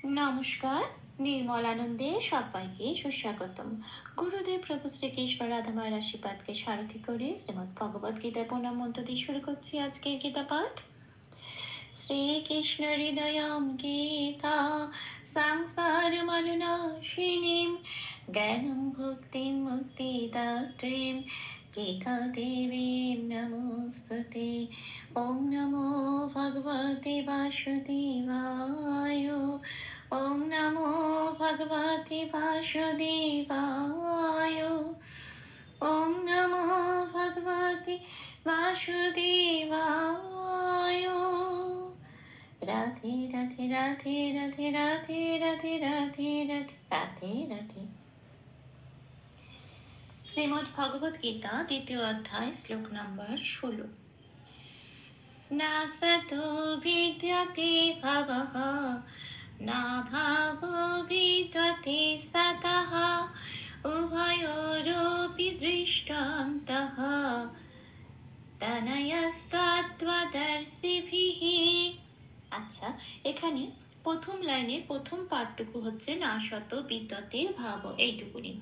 নমস্কার, নির্মল আনন্দে সবাইকে সুস্বাগতম। গুরুদেব প্রভু শ্রীকৃষ্ণ রাধামায়ের আশীর্বাদকে সারথি করে শ্রীমদ ভগবত গীতার প্রণাম মন্ত্র দিয়ে শুরু করছি আজকের গীতা পাঠ। শ্রীকৃষ্ণ হৃদয়ম গীতা সংসার মলনাশিনীম জ্ঞানম ভক্তিম মুক্তিদাত্রীম গীতা দেবীম নমস্তুতে। ওম নমো ভগবতে বাসুদেবায়। ওম নমো ভগবতে বাসুদেবায়। ওম নমো ভগবতে বাসুদেবায়। রাধে রাধে রাধে রাধে রাধে রাধে রাধে রাধে রাধে রাধে। শ্রীমদ ভগবত গীতা দ্বিতীয় অধ্যায় শ্লোক নম্বর 16। না সতো বিদ্যতে ভাবঃ না ভাবো বিদ্যতে সতঃ উভয়োরপি দৃষ্টান্তঃ তনয়স্তত্ত্বদর্শিভিঃ। আচ্ছা, এখানে প্রথম লাইনের প্রথম পাঠটুকু হচ্ছে না সত বিদ্যতে ভাব, এইটুকুনি।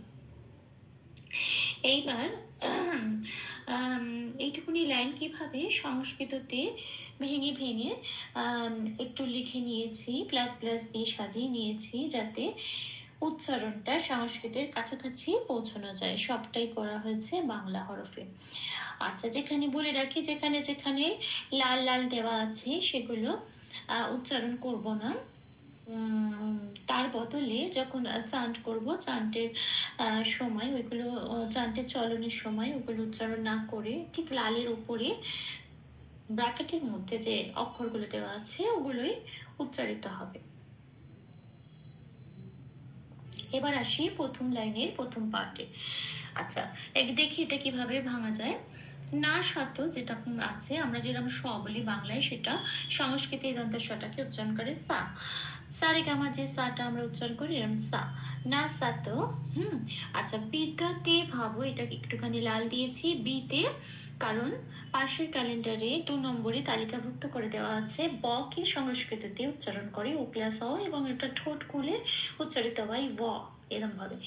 এইবার এইটুকুনি লাইন কিভাবে সংস্কৃততে ভেঙে ভেঙে একটু লিখে নিয়েছি, প্লাস প্লাস দিয়ে সাজিয়ে নিয়েছি, যাতে উচ্চারণটা সংস্কৃতের কাছাকাছি পৌঁছানো যায়। সবটাই করা হয়েছে বাংলা হরফে। আচ্ছা, যেখানে বলে রাখি, যেখানে যেখানে লাল লাল দেওয়া আছে সেগুলো উচ্চারণ করব না। তার বদলে যখন চান্ট করব, চান্টের সময় ওইগুলো, চান্টের চলনের সময় ওগুলো উচ্চারণ না করে ঠিক লালের উপরে ব্র্যাকেটের মধ্যে যে অক্ষরগুলো দেওয়া আছে ওগুলোই উচ্চারিত হবে। এবার আসি প্রথম লাইনের প্রথম পার্টে। আচ্ছা, দেখি এটা কিভাবে ভাঙা যায়। না সত যেটা আছে, আমরা যেরকম স বলি বাংলায়, সেটা সংস্কৃতে এই দন্তের সটাকে উচ্চারণ করে সা। সারেগামা যে সাটা আমরা উচ্চারণ করি এরকম সা। না সাত। আচ্ছা, বিদ্যতে ভাবো, এটা একটুখানি লাল দিয়েছি বিতে, কারণ পাশের ক্যালেন্ডারে 2 নম্বরে তালিকাভুক্ত করে দেওয়া আছে ব কে সংস্কৃততে উচ্চারণ করে ও প্লাস অ, এবং এটা ঠোঁট খুলে উচ্চারিত হয় ব, এরকম ভাবে।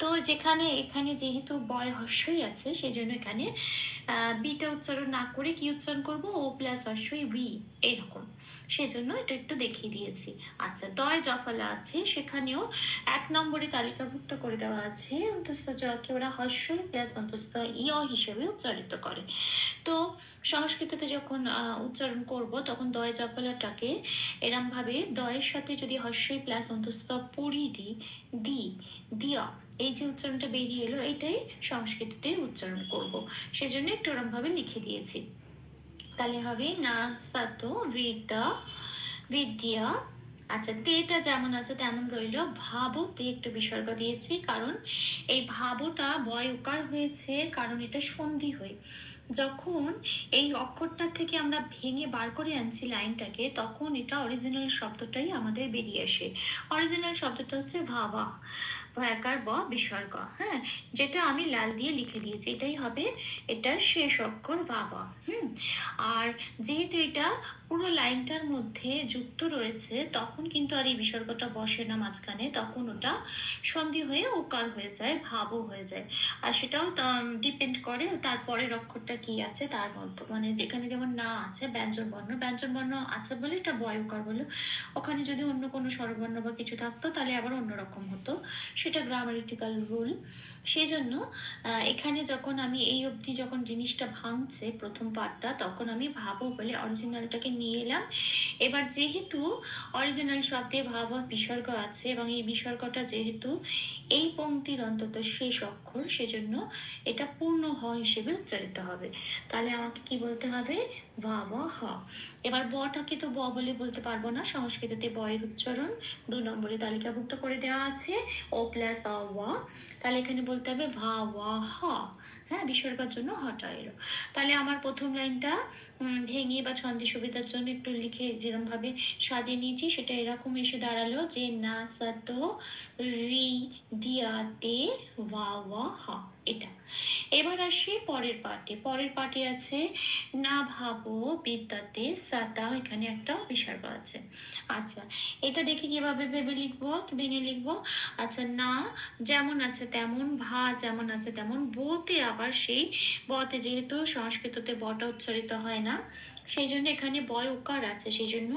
তো যেখানে এখানে যেহেতু বয় হর্ষই আছে, সেই জন্য এখানে বিটা উচ্চারণ না করে কি উচ্চারণ করব, ও প্লাস হর্ষই ভি, এরকম। সেজন্য এটা একটু দেখিয়ে দিয়েছি। আচ্ছা, দয় জফলা আছে, সেখানেও 1 নম্বরে তালিকাভুক্ত করে দেওয়া আছে অন্তস্থ জকে ওরা হর্ষই প্লাস অন্তস্থ ইয় হিসেবে উচ্চারিত করে। তো সংস্কৃততে যখন উচ্চারণ করব তখন দয় জফলাটাকে এরম ভাবে দয়ের সাথে যদি হর্ষই প্লাস অন্তস্থ পড়ি দি দি দিয়া, এই যে উচ্চারণটা বেরিয়ে এলো, এইটাই সংস্কৃততে উচ্চারণ করব। সেজন্য একটু ওরম ভাবে লিখে দিয়েছি। তাহলে হবে না সাত বিদ্যা বিদ্যা। আচ্ছা, তেটা যেমন আছে তেমন রইল। ভাবতে একটু বিসর্গ দিয়েছি, কারণ এই ভাবটা বয় উকার হয়েছে, কারণ এটা সন্ধি হয়ে যখন এই অক্ষরটা থেকে আমরা ভেঙে বার করে আনছি লাইনটাকে, তখন এটা অরিজিনাল শব্দটাই আমাদের বেরিয়ে আসে। অরিজিনাল শব্দটা হচ্ছে ভাবা, ভয়াকার ব বিসর্গ, হ্যাঁ, যেটা আমি লাল দিয়ে লিখে দিয়েছি, এটাই হবে এটার শেষ অক্ষর বাবা। আর যেহেতু এটা পুরো লাইনটার মধ্যে যুক্ত রয়েছে, তখন কিন্তু আর এই বিসর্গটা বসে না মাঝখানে, তখন ওটা সন্ধি হয়ে ওকার হয়ে যায়, ভাবও হয়ে যায়। আর সেটাও ডিপেন্ড করে তারপরের অক্ষরটা কি আছে তার মধ্যে, মানে যেখানে যেমন না আছে ব্যঞ্জন বর্ণ, ব্যঞ্জন বর্ণ আছে বলে এটা বয় উকার বলে। ওখানে যদি অন্য কোনো স্বরবর্ণ বা কিছু থাকতো তাহলে আবার অন্যরকম হতো, সেটা গ্রামারিটিক্যাল রুল। সেই জন্য এখানে যখন আমি এই অবধি যখন জিনিসটা ভাঙছে প্রথম পার্টটা, তখন আমি ভাবো বলে অরিজিনালটাকে নিয়ে এলাম। এবার যেহেতু অরিজিনাল শব্দে ভাব বিসর্গ আছে, এবং এই বিসর্গটা যেহেতু এই পংক্তির অন্তত শেষ অক্ষর, সেজন্য এটা পূর্ণ হ হিসেবে উচ্চারিত হবে। তাহলে আমাকে কি বলতে হবে, ভাব হ। এবার বটাকে তো ব বলে বলতে পারবো না, সংস্কৃততে বয়ের উচ্চারণ 2 নম্বরে তালিকাভুক্ত করে দেওয়া আছে ও প্লাস অ ওয়া। তাহলে এখানে বলতে হবে ভা ওয়া হ, হ্যাঁ, বিসর্গের জন্য হটা এলো। তাহলে আমার প্রথম লাইনটা ভেঙে বা ছন্দের সুবিধার জন্য একটু লিখে যেরকম ভাবে সাজিয়ে নিয়েছি সেটা এরকম এসে দাঁড়ালো যে না সাত রি দিয়াতে ওয়া ওয়া হা, এটা। এবার আসি পরের পার্টে। পরের পার্টে আছে না ভাবো বিদ্যাতে সাতা, এখানে একটা বিসর্গ আছে। আচ্ছা, এটা দেখে কিভাবে ভেবে লিখবো, ভেঙে লিখবো। আচ্ছা, না যেমন আছে তেমন, ভা যেমন আছে তেমন, বোতে আবার সেই বতে যেহেতু সংস্কৃততে বটা উচ্চারিত হয় না, সেই জন্য এখানে বয় উকার আছে, সেই জন্য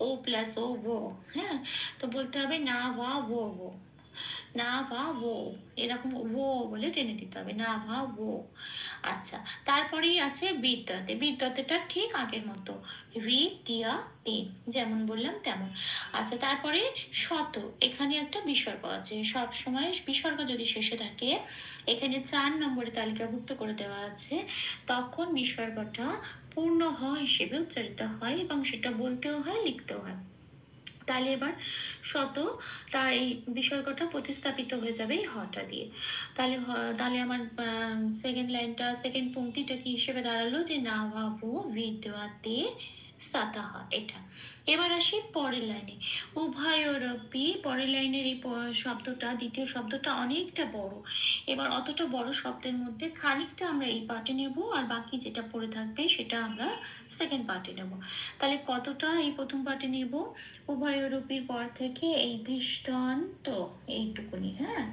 ও প্লাস ও ও। হ্যাঁ, তো বলতে হবে না ভা ও ও, না ভা ও, এরকম ও বলে টেনে দিতে হবে, না ভা ও। আচ্ছা, তারপরেই আছে বিদ্যাতে। বিদ্যাতেটা ঠিক আগের মতো, রি দিয়া তে, যেমন বললাম তেমন। আচ্ছা, তারপরে শত, এখানে একটা বিসর্গ আছে। সব সময় বিসর্গ যদি শেষে থাকে, এখানে 4 নম্বরে তালিকাভুক্ত করে দেওয়া আছে, তখন বিসর্গটা পূর্ণ হ হিসেবে উচ্চারিত হয় এবং সেটা বলতেও হয়, লিখতেও হয়। তাহলে এবার শত, তার এই বিসর্গটা প্রতিস্থাপিত হয়ে যাবে এই হটা দিয়ে। তাহলে তাহলে আমার সেকেন্ড লাইনটা, সেকেন্ড পংক্তিটা কি হিসেবে দাঁড়ালো যে না ভাবো বিদ্যাতে সাতাহা, এটা। এবার আসি পরের লাইনে, উভয়রপি। পরের লাইনের এই শব্দটা, দ্বিতীয় শব্দটা অনেকটা বড়। এবার অতটা বড় শব্দের মধ্যে খানিকটা আমরা এই পার্টে নেব, আর বাকি যেটা পড়ে থাকবে সেটা আমরা সেকেন্ড পার্টে নেব। তাহলে কতটা এই প্রথম পার্টে নেব, উভয়রূপীর পর থেকে এই দৃষ্টান্ত, এইটুকুনি। হ্যাঁ,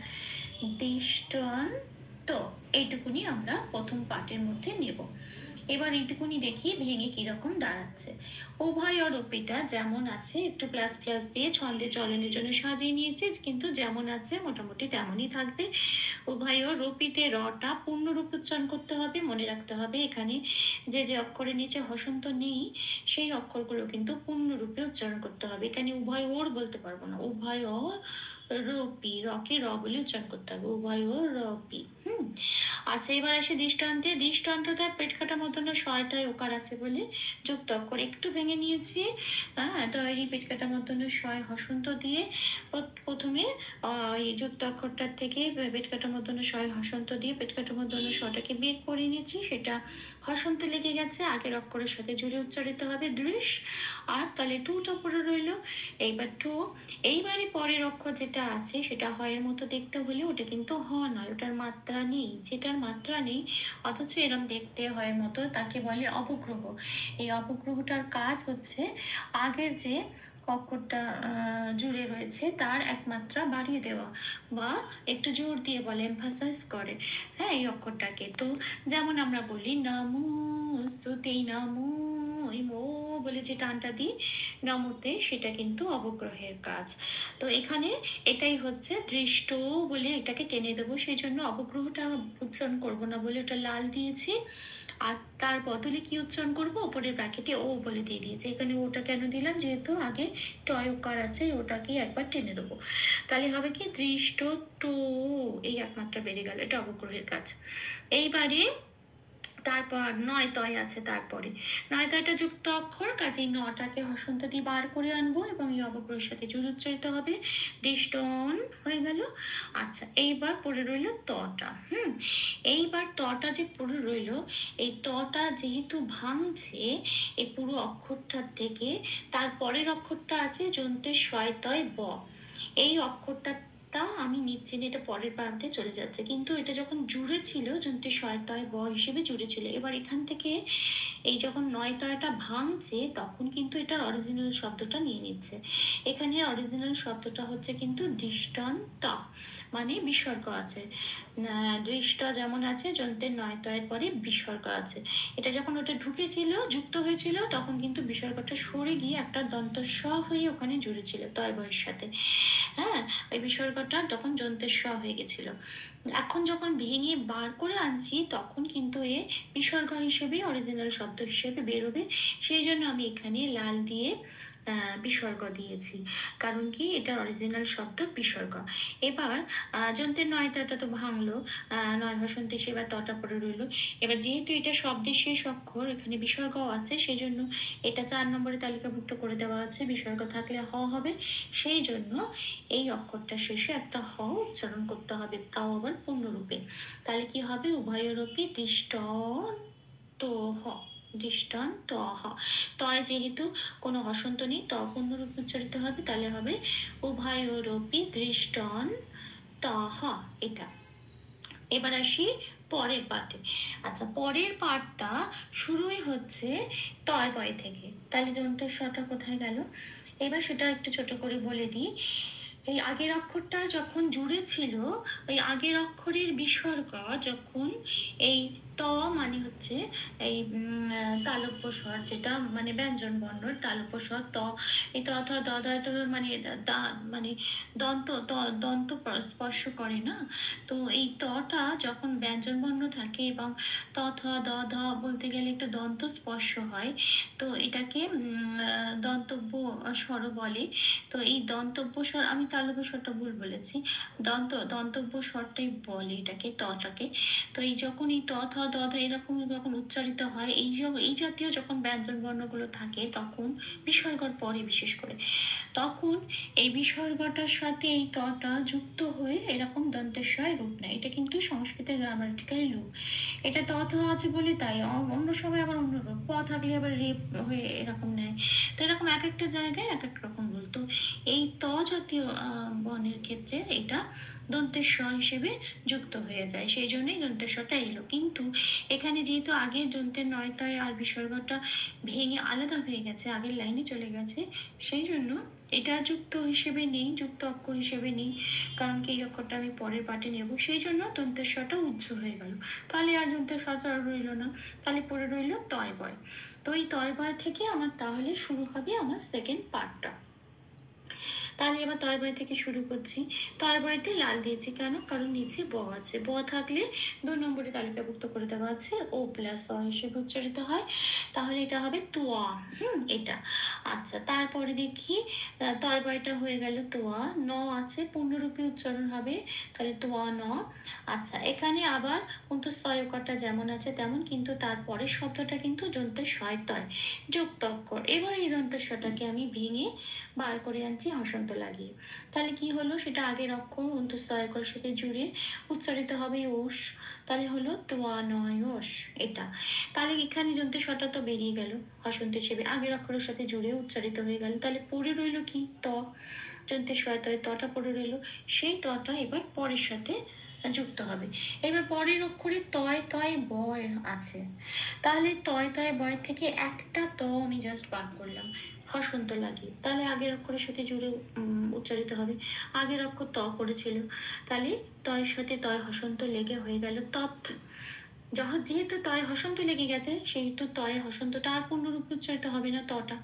দৃষ্টান্ত, এইটুকুনি আমরা প্রথম পার্টের মধ্যে নেব। এবার এইটুকুনি দেখি ভেঙে কিরকম দাঁড়াচ্ছে। উভয়রূপীটা যেমন আছে, একটু প্লাস প্লাস দিয়ে ছন্দে চলনের জন্য সাজিয়ে নিয়েছি, কিন্তু যেমন আছে মোটামুটি তেমনই থাকবে। উভয়রূপীতে রটা পূর্ণরূপ উচ্চারণ করতে হবে, মনে রাখতে হবে এখানে যে যে অক্ষরের নিচে হসন্ত নেই সেই অক্ষরগুলো কিন্তু পূর্ণরূপে উচ্চারণ করতে হবে। এখানে উভয় ওর বলতে পারবো না, উভয় রপি, রকে র বলে উচ্চারণ করতে হবে, উভয় রপি। আচ্ছা, এবার আসে দৃষ্টান্তে। দৃষ্টান্তটা পেট কাটা মতন শয়টায় ওকার আছে বলে যুক্ত অক্ষর একটু ভেঙে নিয়েছি। হ্যাঁ, তৈরি পেট কাটা মতন শয় হসন্ত দিয়ে প্রথমে এই যুক্ত অক্ষরটার থেকে পেট কাটা মতন শয় হসন্ত দিয়ে পেট কাটা মতন শটাকে বের করে নিয়েছি, সেটা হসন্ত লেগে গেছে, আগের অক্ষরের সাথে জুড়ে উচ্চারিত হবে দৃশ। আর তাহলে টুটা পড়ে রইল। এইবার টু, এইবারে পরের অক্ষর যেটা আছে সেটা হয়ের মতো দেখতে হলে ওটা কিন্তু হ নয়, ওটার মাত্রা নেই। যেটার মাত্রা নেই অথচ এরম দেখতে হয় মতো, তাকে বলে অবগ্রহ। এই অবগ্রহটার কাজ হচ্ছে আগের যে অক্ষরটা জুড়ে রয়েছে তার এক মাত্রা বাড়িয়ে দেওয়া, বা একটু জোর দিয়ে বলে, এমফাসাইজ করে, হ্যাঁ, এই অক্ষরটাকে। তো যেমন আমরা বলি নমো স্তুতি নমো, ওই মো বলে যে টানটা দিই নমতে, সেটা কিন্তু অবগ্রহের কাজ। তো এখানে এটাই হচ্ছে দৃষ্ট বলে এটাকে টেনে দেবো, সেই জন্য অবগ্রহটা উচ্চারণ করব না বলে ওটা লাল দিয়েছি, আর তার বদলে কি উচ্চারণ করবো, উপরের ব্র্যাকেটে ও বলে দিয়ে দিয়েছি। এখানে ওটা কেন দিলাম, যেহেতু আগে টয়কার আছে, ওটাকে একবার টেনে দেবো। তাহলে হবে কি দৃষ্ট টু, এই একমাত্রা বেড়ে গেল, এটা অবগ্রহের কাজ। এইবারে তারপর নয় তয় আছে, তারপরে নয় তয়টা যুক্ত অক্ষর, কাজেই নটাকে হসন্ত দিয়ে বার করে আনবো এবং এই অবগ্রহের সাথে জুড়ে উচ্চারিত হবে, দৃষ্টন হয়ে গেল। আচ্ছা, এইবার পড়ে রইল তটা। এইবার তটা যে পড়ে রইল, এই তটা যেহেতু ভাঙছে এই পুরো অক্ষরটার থেকে, তার পরের অক্ষরটা আছে যন্ত্রের শয়তয় ব, এই অক্ষরটা আমি নিচ্ছি না, এটা পরের প্রান্তে চলে যাচ্ছে, কিন্তু এটা যখন জুড়ে ছিল যন্ত্রে শয়তয় ব হিসেবে জুড়ে ছিল। এবার এখান থেকে এই যখন নয়তয়টা ভাঙছে তখন কিন্তু এটার অরিজিনাল শব্দটা নিয়ে নিচ্ছে। এখানে অরিজিনাল শব্দটা হচ্ছে কিন্তু দৃষ্টান্ত, মানে বিসর্গ আছে। দৃষ্ট যেমন আছে যন্ত্রের নয়তয়ের পরে বিসর্গ আছে। এটা যখন ওটা ঢুকেছিল, যুক্ত হয়েছিল, তখন কিন্তু বিসর্গটা সরে গিয়ে একটা দন্ত স হয়ে ওখানে জুড়েছিল তয় বয়ের সাথে। হ্যাঁ, ওই বিসর্গটা তখন যন্ত্রের স হয়ে গেছিল। এখন যখন ভেঙে বার করে আনছি তখন কিন্তু এ বিসর্গ হিসেবে, অরিজিনাল শব্দ হিসেবে বেরোবে, সেই জন্য আমি এখানে লাল দিয়ে বিসর্গ দিয়েছি, কারণ কি এটা অরিজিনাল শব্দ বিসর্গ। এবার যন্ত্রের নয়টা তো ভাঙলো, নয় হসন্ত এবার তটা পড়ে রইলো। এবার যেহেতু এটা শব্দের শেষ অক্ষর, এখানে বিসর্গ আছে, সেই জন্য এটা 4 নম্বরে তালিকাভুক্ত করে দেওয়া আছে, বিসর্গ থাকলে হ হবে, সেই জন্য এই অক্ষরটা শেষে একটা হ উচ্চারণ করতে হবে, তাও আবার পূর্ণরূপে। তাহলে কি হবে, উভয়রূপী দৃষ্ট তো হ, দৃষ্টান্ত তয় যেহেতু কোনো হসন্ত নেই ত পূর্ণরূপ উচ্চারিত হবে, তাহলে হবে উভয়োরপি দৃষ্টান্ত। এটা এবার আসি পরের পাঠে। আচ্ছা, পরের পাঠটা শুরুই হচ্ছে তয় বয় থেকে, তাহলে দন্তের সটা কোথায় গেল? এবার সেটা একটু ছোট করে বলে দিই। এই আগের অক্ষরটা যখন জুড়ে ছিল, ওই আগের অক্ষরের বিসর্গ যখন এই ত মানে হচ্ছে এই তালব্য স্বর, যেটা মানে ব্যঞ্জন বর্ণর তালব্য স্বর ত, এই ত থ দ দ ট মানে মানে দন্ত স্পর্শ করে না, তো এই তটা যখন ব্যঞ্জন বর্ণ থাকে এবং ত থ দ ধ বলতে গেলে একটু দন্ত স্পর্শ হয়, তো এটাকে দন্তব্য স্বর বলে। তো এই দন্তব্য স্বর, আমি তালব্য স্বরটা ভুল বলেছি, দন্তব্য স্বরটাই বলে এটাকে, তটাকে। তো এই যখন এই ত থ দ ধ এরকম যখন উচ্চারিত হয়, এই জাতীয় যখন ব্যঞ্জন বর্ণগুলো থাকে, তখন বিসর্গর পরে বিশেষ করে, তখন এই বিসর্গটার সাথে এই তটা যুক্ত হয়ে এরকম দন্তেশ্বয় রূপ নেয়। এটা কিন্তু সংস্কৃতের গ্রামাটিক্যাল রূপ। এটা ত থ আছে বলে তাই, অন্য সময় আবার অন্য রূপ, প থাকলে আবার রেপ হয়ে এরকম নেয়। তো এরকম এক একটা জায়গায় এক এক রকম বলতো। এই ত জাতীয় বর্ণের ক্ষেত্রে এটা দন্তের স হিসেবে যুক্ত হয়ে যায়, সেই জন্যই দন্তের সটা এলো। কিন্তু এখানে যেহেতু আগের দন্তের নয়তায় আর বিসর্গটা ভেঙে আলাদা হয়ে গেছে, আগের লাইনে চলে গেছে, সেই জন্য এটা যুক্ত হিসেবে নেই, যুক্ত অক্ষর হিসেবে নেই, কারণ কি এই অক্ষরটা আমি পরের পাঠে নেব, সেই জন্য দন্তের সটা উজ্জ হয়ে গেল। তাহলে আর দন্তের সটা আর রইল না, তাহলে পড়ে রইল তয় বয়। তো এই তয় বয় থেকে আমার তাহলে শুরু হবে আমার সেকেন্ড পার্টটা। তাহলে এবার তয় বয় থেকে শুরু করছি। তয় বয়তে লাল দিয়েছি কেন? কারণ নিচে ব আছে, ব থাকলে 2 নম্বরে তালিকাভুক্ত করে দেওয়া আছে ও প্লাস অ হিসেবে উচ্চারিত হয়, তাহলে এটা হবে তোয়া। এটা আচ্ছা, তারপরে দেখি তয় বয়টা হয়ে গেল তোয়া, ন আছে পূর্ণরূপে উচ্চারণ হবে, তাহলে তোয়া ন। আচ্ছা, এখানে আবার অন্তঃস্থয়কটা যেমন আছে তেমন, কিন্তু তারপরে শব্দটা কিন্তু দন্তের শয়তয় যুক্ত অক্ষর। এবার এই দন্তের শটাকে আমি ভেঙে বার করে আনছি হসন্ত লাগিয়ে, তাহলে কি হলো? সেটা আগের অক্ষর অন্তঃস্থয়কর সাথে জুড়ে উচ্চারিত হবে ওষ, তাহলে হলো তোয়া নয় ওষ। এটা তাহলে এখানে দন্তের শটা তো বেরিয়ে গেল, হসন্ত হিসেবে আগের অক্ষরের সাথে জুড়ে উচ্চারিত হয়ে গেল, তাহলে পড়ে রইল কি? ত। দন্তের শয়তয় তটা পড়ে রইল, সেই তটা এবার পরের সাথে যুক্ত হবে। এবার পরের অক্ষরে তয় তয় বয় আছে, তাহলে তয় তয় বয় থেকে একটা ত আমি জাস্ট বাদ করলাম হসন্ত লাগিয়ে, তাহলে আগের অক্ষরের সাথে জুড়ে উচ্চারিত হবে। আগের অক্ষর ত পড়েছিল, তাহলে তয়ের সাথে তয় হসন্ত লেগে হয়ে গেল তৎ। যেহেতু তয় হসন্ত লেগে গেছে, সেহেতু তয় হসন্তটা আর পূর্ণরূপে উচ্চারিত হবে না, তটা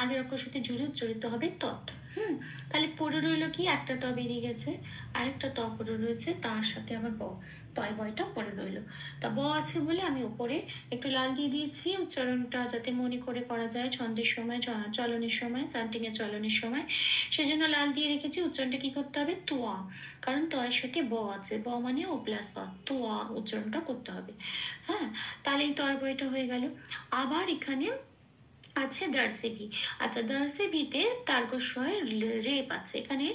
আগের অক্ষরের সাথে জুড়ে উচ্চারিত হবে তৎ। তাহলে পড়ে রইল কি? একটা ত বেরিয়ে গেছে, আরেকটা ত পড়ে রয়েছে, তার সাথে আবার ব, তয় বয়টা পড়ে রইল। তা ব আছে বলে আমি উপরে একটু লাল দিয়ে দিয়েছি, উচ্চারণটা যাতে মনে করে করা যায় ছন্দের সময়, চলনের সময়, চান্টিং এর চলনের সময়, সেজন্য লাল দিয়ে রেখেছি। উচ্চারণটা কি করতে হবে? তোয়া, কারণ তয়ের সাথে ব আছে, ব মানে ও প্লাস ব, তোয়া উচ্চারণটা করতে হবে। হ্যাঁ, তাহলে এই তয় বয়টা হয়ে গেল। আবার এখানে আছে দার্সেভি। আচ্ছা, দার্সেভিতে তার্গস্বয় রেপ আছে, এখানে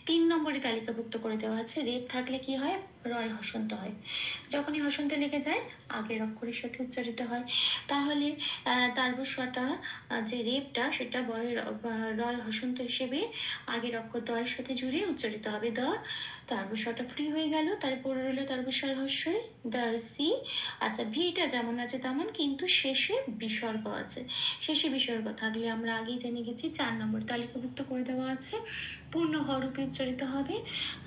3 নম্বরে তালিকাভুক্ত করে দেওয়া আছে। রেপ থাকলে কি হয়? রয় হসন্ত হয়, যখনই হসন্ত লেগে যায় আগের অক্ষরের সাথে উচ্চারিত হয়। তাহলে তার্গস্বটা যে রেপটা, সেটা রয় হসন্ত হিসেবে আগের অক্ষর দয়ের সাথে জুড়ে উচ্চারিত হবে, দ। তার্গস্বটা ফ্রি হয়ে গেল, তাই পড়ে রইল তার্গস্বয় হস্যই দার্সি। আচ্ছা, ভিটা যেমন আছে তেমন, কিন্তু শেষে বিসর্গ আছে। শেষে বিসর্গ থাকলে আমরা আগেই জেনে গেছি 4 নম্বর তালিকাভুক্ত করে দেওয়া আছে, পূর্ণ হ রূপে উচ্চারিত হবে।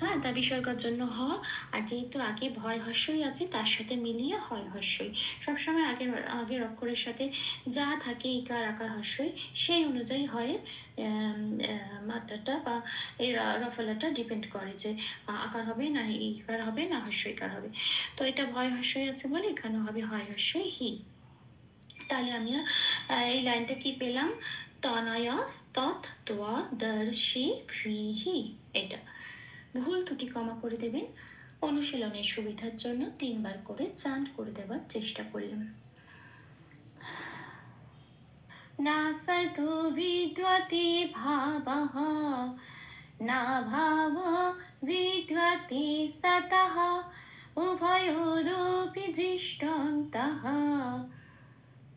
হ্যাঁ, তা বিসর্গের জন্য হ, আর যেহেতু আগে ভয় হস্যই আছে, তার সাথে মিলিয়ে হয় হস্যই। সবসময় আগের অক্ষরের সাথে যা থাকে ইকার আকার হস্যই, সেই অনুযায়ী হয় মাত্রাটা বা এই রফলাটা ডিপেন্ড করে যে আকার হবে না ইকার হবে না হস্যইকার হবে। তো এটা ভয় হস্যই আছে বলে এখানে হবে হয় হস্যই হি। তাহলে আমি এই লাইনটা কি পেলাম? তনয়স তৎ তোয়া দর্শি ভ্রীহি। এটা ভুল ত্রুটি ক্ষমা করে দেবেন, অনুশীলনের সুবিধার জন্য 3 বার করে চান্ট করে দেওয়ার চেষ্টা করলাম। না সতু বিদ্যতে ভাবঃ, না ভাব বিদ্যতে সতঃ, উভয়োরপি দৃষ্টান্তঃ।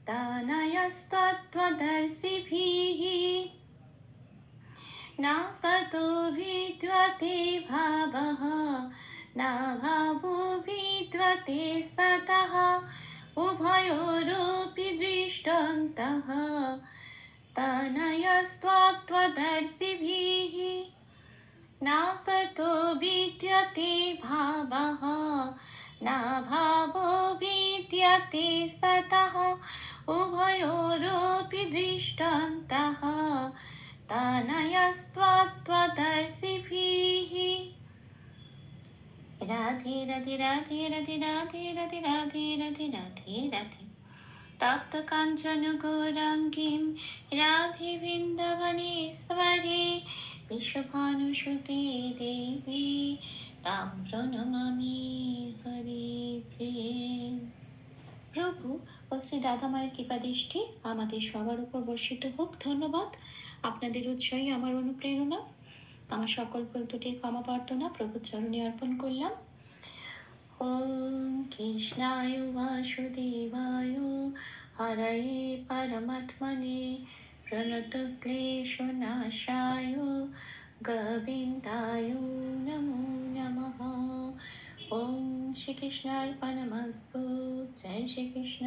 तानयस्त्वत्वदर्शिभिः नासतो विद्वते भावः न भावो विद्वते सतः उभयोरपि दृष्टान्तः तनयस्त्वत्वदर्शिभिः नासतो विद्यते भावः न भावो विद्यते सतः उभयोरपि दृष्टान्तः तनयस्त्वत्वदर्शिभिः। राधे राधे राधे राधे राधे राधे राधे राधे राधे राधे तप्त काञ्चन गौराङ्गीं राधे वृन्दावनेश्वरी विश्वभानुसुते देवी तां प्रणमामि हरे প্রেম। প্রভু ও শ্রী রাধা মায়ের কৃপা দৃষ্টি আমাদের সবার উপর বর্ষিত হোক। ধন্যবাদ। আপনাদের উৎসাহী আমার অনুপ্রেরণা। আমার সকল ভুল ত্রুটির ক্ষমা প্রার্থনা প্রভুর চরণে অর্পণ করলাম। ওম কৃষ্ণায় বাসুদেবায় হরয়ে পরমাত্মনে প্রণতক্লেশনাশায় গোবিন্দায় নমো নমঃ। ওম শ্রীকৃষ্ণার্পণমস্তু। জয় শ্রীকৃষ্ণ।